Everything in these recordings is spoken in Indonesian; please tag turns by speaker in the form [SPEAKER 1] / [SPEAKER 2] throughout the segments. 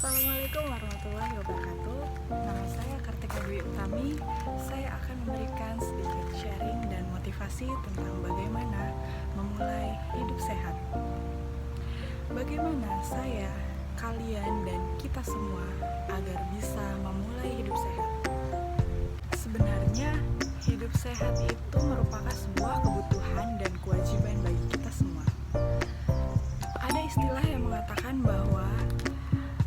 [SPEAKER 1] Assalamualaikum warahmatullahi wabarakatuh. Nama saya Kartika Dwi Utami. Saya akan memberikan sedikit sharing dan motivasi tentang bagaimana memulai hidup sehat. Bagaimana saya, kalian, dan kita semua agar bisa memulai hidup sehat? Sebenarnya, hidup sehat itu merupakan sebuah kebutuhan dan kewajiban bagi kita semua. Ada istilah yang mengatakan bahwa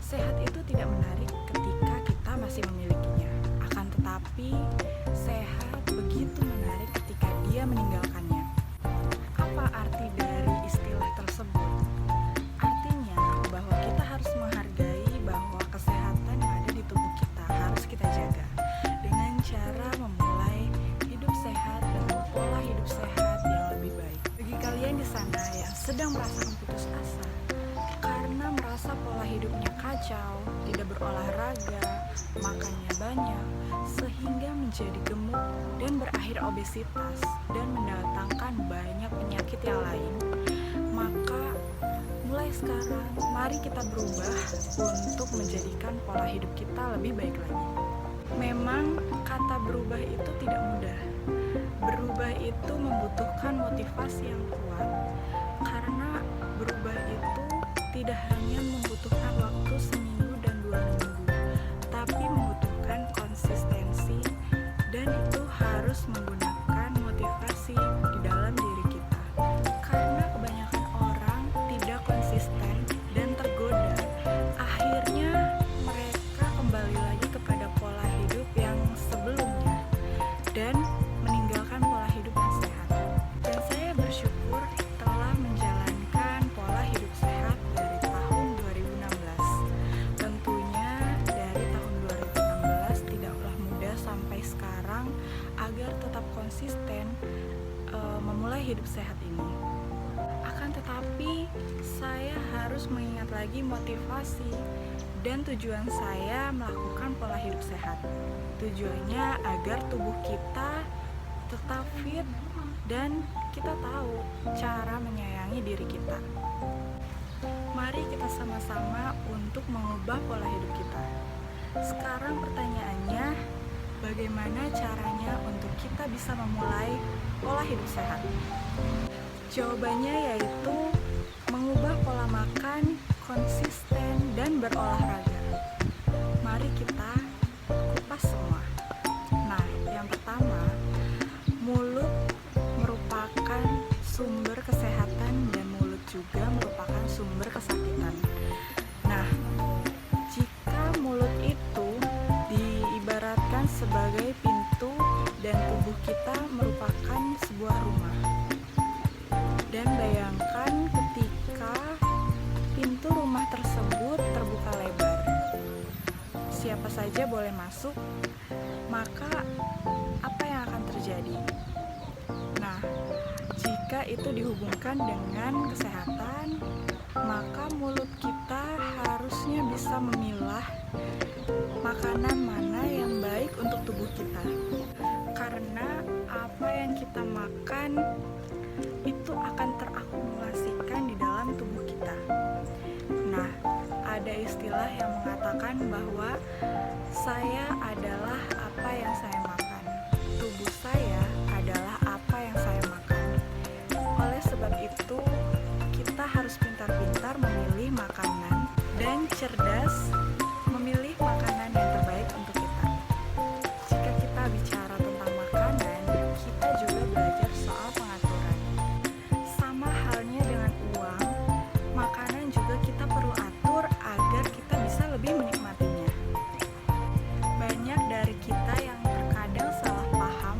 [SPEAKER 1] sehat itu tidak menarik ketika kita masih memilikinya. Akan tetapi, sehat begitu menarik ketika dia meninggalkannya. Apa arti dari istilah tersebut? Artinya bahwa kita harus menghargai bahwa kesehatan yang ada di tubuh kita harus kita jaga dengan cara memulai hidup sehat dengan pola hidup sehat yang lebih baik. Bagi kalian di sana yang sedang merasakan putus asa karena merasa pola hidupnya kacau, tidak berolahraga, makannya banyak, sehingga menjadi gemuk dan berakhir obesitas dan mendatangkan banyak penyakit yang lain, maka mulai sekarang mari kita berubah untuk menjadikan pola hidup kita lebih baik lagi. Memang kata berubah itu tidak mudah. Berubah itu membutuhkan motivasi yang kuat, karena berubah itu tidak hanya membutuhkan waktu seminggu dan 2 minggu, tapi membutuhkan konsistensi, dan itu harus menggunakan motivasi di dalam diri kita. Karena kebanyakan orang tidak konsisten dan tergoda, akhirnya mereka kembali lagi kepada pola hidup yang sebelumnya dan meninggalkan pola hidup yang sehat. Dan saya bersyukur telah menjalankan pola hidup sehat dari tahun 2016. Tentunya dari tahun 2016 tidaklah mudah sampai sekarang agar tetap konsisten memulai hidup sehat ini. Akan tetapi saya harus mengingat lagi motivasi dan tujuan saya melakukan pola hidup sehat. Tujuannya agar tubuh kita tetap fit dan kita tahu cara menyayangi diri kita. Mari kita sama-sama untuk mengubah pola hidup kita. Sekarang pertanyaannya, bagaimana caranya untuk kita bisa memulai pola hidup sehat? Jawabannya yaitu mengubah pola makan, konsisten, dan berolahraga. Mari kita kupas semua. Nah, yang pertama, mulut merupakan sumber kesehatan dan mulut juga merupakan sumber kesakitan. Nah, jika mulut itu diibaratkan sebagai pintu dan tubuh kita merupakan sebuah rumah. Dan bayangkan ketika pintu rumah tersebut terbuka lebar, siapa saja boleh masuk, maka apa yang akan terjadi? Nah, jika itu dihubungkan dengan kesehatan, maka mulut kita harusnya bisa memilah makanan mana yang baik untuk tubuh kita. Karena apa yang kita makan itu akan terakumulasikan di dalam tubuh kita. Nah, ada istilah yang mengatakan bahwa saya adalah apa yang saya makan. Tubuh saya adalah apa yang saya makan. Oleh sebab itu, kita harus pintar-pintar memilih makanan dan cerdas memilih makanan yang terbaik untuk kita. Jika kita bicara tentang makanan, kita juga belajar soal pengaturan. Sama halnya dengan uang, makanan juga kita perlu atur agar kita bisa lebih menikmatinya. Banyak dari kita yang terkadang salah paham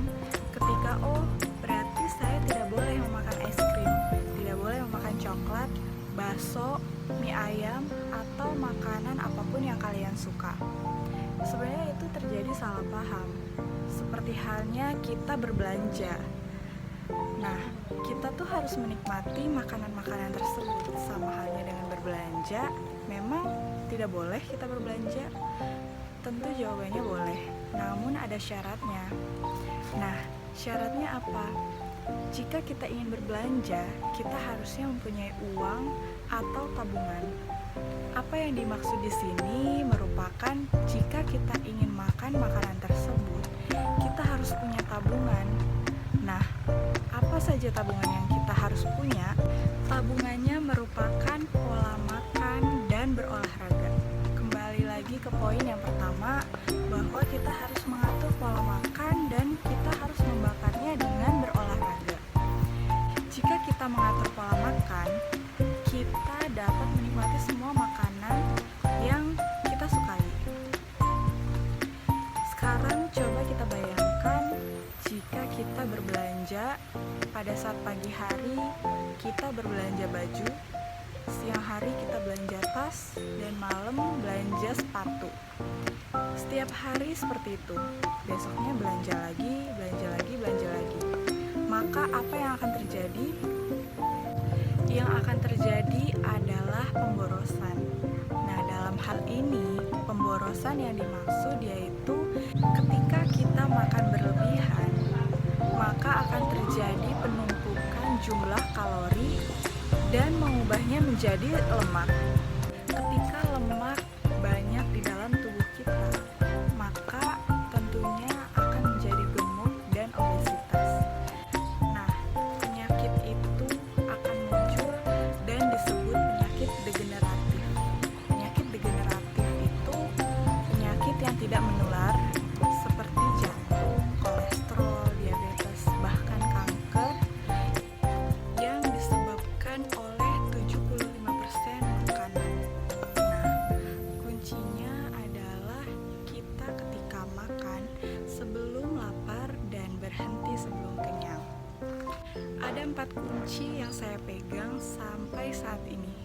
[SPEAKER 1] ketika berarti saya tidak boleh memakan es krim, tidak boleh memakan coklat, bakso, mie ayam, atau makanan apapun yang kalian suka. Sebenarnya itu terjadi salah paham. Seperti halnya kita berbelanja. Nah, kita tuh harus menikmati makanan-makanan tersebut. Sama halnya dengan berbelanja, memang tidak boleh kita berbelanja? Tentu jawabannya boleh, namun ada syaratnya. Nah, syaratnya apa? Jika kita ingin berbelanja, kita harusnya mempunyai uang atau tabungan. Apa yang dimaksud di sini merupakan jika kita ingin makan makanan tersebut, kita harus punya tabungan. Nah, apa saja tabungan yang kita harus punya? Tabungannya merupakan pola makan dan berolahraga. Kembali lagi ke poin yang pertama, bahwa kita harus mengatur pola makan dan kita harus membakarnya dengan berolahraga. Jika kita mengatur pola makan, kita dapat menikmati semua makanan yang kita sukai. Sekarang coba kita bayangkan jika kita berbelanja pada saat pagi hari kita berbelanja baju, siang hari kita belanja tas, dan malam belanja sepatu. Setiap hari seperti itu, besoknya belanja lagi, belanja lagi, belanja lagi. Maka apa yang akan terjadi? Yang akan terjadi adalah pemborosan. Nah, dalam hal ini, pemborosan yang dimaksud yaitu ketika kita makan berlebihan, maka akan terjadi penumpukan jumlah kalori dan mengubahnya menjadi lemak. Ketika lemak banyak di dalam tubuh kita, maka tentunya akan menjadi gemuk dan obesitas. Nah, penyakit itu akan muncul dan disebut penyakit degeneratif. Penyakit degeneratif itu penyakit yang tidak menular seperti jantung, kolesterol, diabetes, bahkan kanker yang disebabkan oleh 75% makanan. Nah, kuncinya adalah kita ketika makan sebelum lapar dan berhenti sebelum kenyang. Ada 4 kunci yang saya pegang sampai saat ini,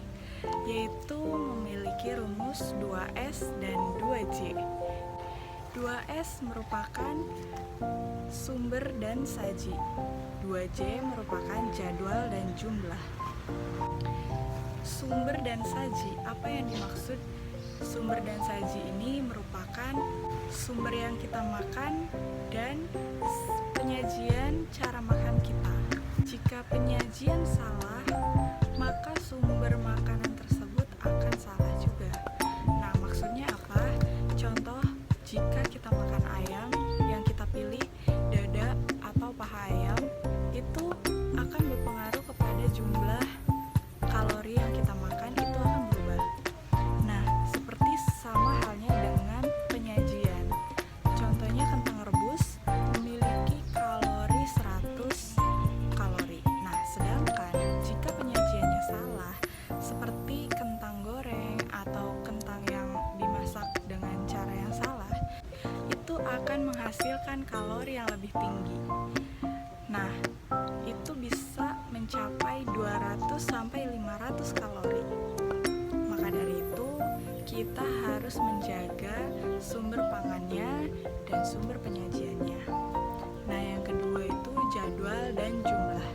[SPEAKER 1] yaitu memiliki rumus 2S dan 2J. 2S merupakan sumber dan saji. 2J merupakan jadwal dan jumlah. Sumber dan saji, apa yang dimaksud? Sumber dan saji ini merupakan sumber yang kita makan dan penyajian cara makan kita. Jika penyajian salah, maka sumber makanan tersebut akan salah juga. Nah, maksudnya apa? Contoh, jika kita makan ayam, yang kita pilih dada atau paha ayam, itu akan berpengaruh kepada jumlah kalori yang kita makan, itu akan berubah. Nah, seperti sama halnya dengan penyajian. Contohnya kentang rebus memiliki kalori 100 kalori. Nah, sedangkan jika penyajiannya salah, seperti kentang goreng atau kentang yang dimasak dengan cara yang salah, itu akan menghasilkan kalori yang lebih tinggi. Nah, itu bisa mencapai 200 sampai 500 kalori. Maka dari itu, kita harus menjaga sumber pangannya dan sumber penyajiannya. Nah, yang kedua itu jadwal dan jumlah.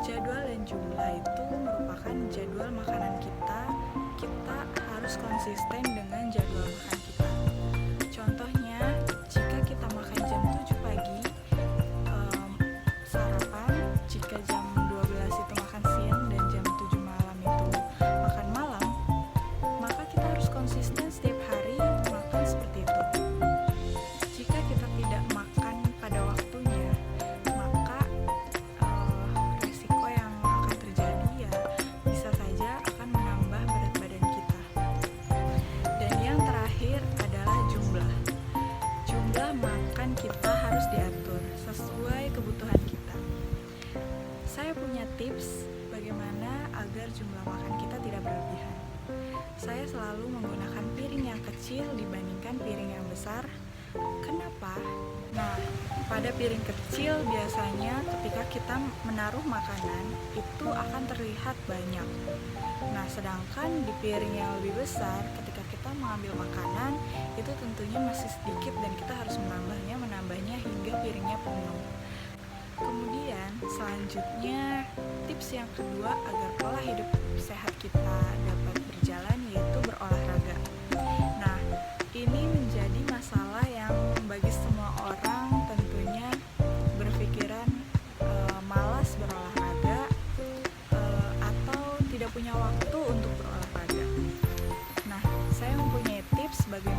[SPEAKER 1] Jadwal dan jumlah itu merupakan jadwal makanan kita. Kita harus konsisten dengan jadwal makan kita. Contohnya, jika kita makan jam 7 pagi, sarapan, jika jam 12 itu makan siang dan jam 7 malam itu makan malam, maka kita harus konsisten setiap hari makan seperti itu. Jika kita tidak makan pada waktunya, maka resiko yang akan terjadi ya bisa saja akan menambah berat badan kita. Dan yang terakhir adalah jumlah. Jumlah makan kita harus diatur sesuai kebutuhan kita. Saya punya tips bagaimana agar jumlah makan kita tidak berlebihan. Saya selalu menggunakan piring yang kecil dibandingkan piring yang besar. Kenapa? Nah, pada piring kecil biasanya ketika kita menaruh makanan itu akan terlihat banyak. Nah, sedangkan di piring yang lebih besar ketika kita mengambil makanan itu tentunya masih sedikit dan kita harus menambahnya hingga piringnya penuh. Kemudian selanjutnya tips yang kedua agar pola hidup sehat kita dapat berjalan yaitu berolahraga. Nah, ini menjadi masalah yang bagi semua orang tentunya berpikiran malas berolahraga atau tidak punya waktu untuk berolahraga. Nah, saya mempunyai tips bagaimana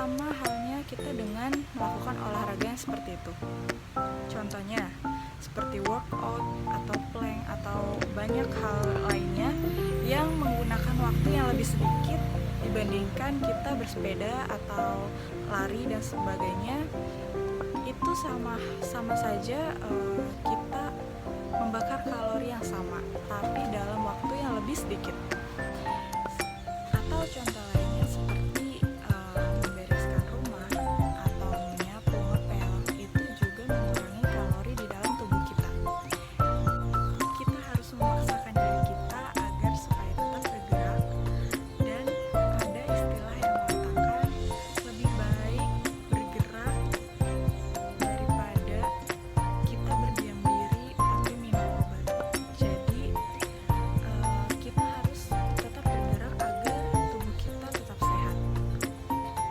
[SPEAKER 1] sama halnya kita dengan melakukan olahraga yang seperti itu. Contohnya, seperti workout atau plank atau banyak hal lainnya yang menggunakan waktu yang lebih sedikit dibandingkan kita bersepeda atau lari dan sebagainya. Itu sama saja kita membakar kalori yang sama, tapi dalam waktu yang lebih sedikit. Atau contoh lainnya seperti membereskan rumah atau menyapu, ngepel, itu juga mengurangi kalori di dalam tubuh kita. Kita harus memaksakan diri kita agar supaya tetap bergerak, dan ada istilah yang mengatakan lebih baik bergerak daripada kita berdiam diri tapi minum obat. Jadi kita harus tetap bergerak agar tubuh kita tetap sehat.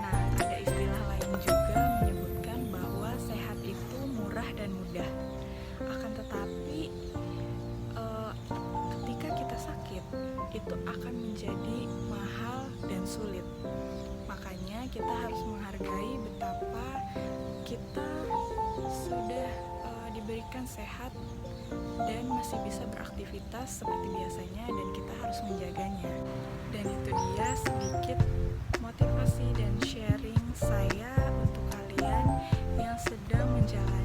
[SPEAKER 1] Nah, ada istilah lain juga menyebutkan bahwa sehat itu murah dan mudah. Akan tetapi ketika kita sakit, itu akan menjadi mahal dan sulit. Makanya kita harus menghargai betapa kita sudah diberikan sehat dan masih bisa beraktivitas seperti biasanya, dan kita harus menjaganya. Dan itu dia sedikit motivasi dan sharing saya untuk kalian yang sedang menjalani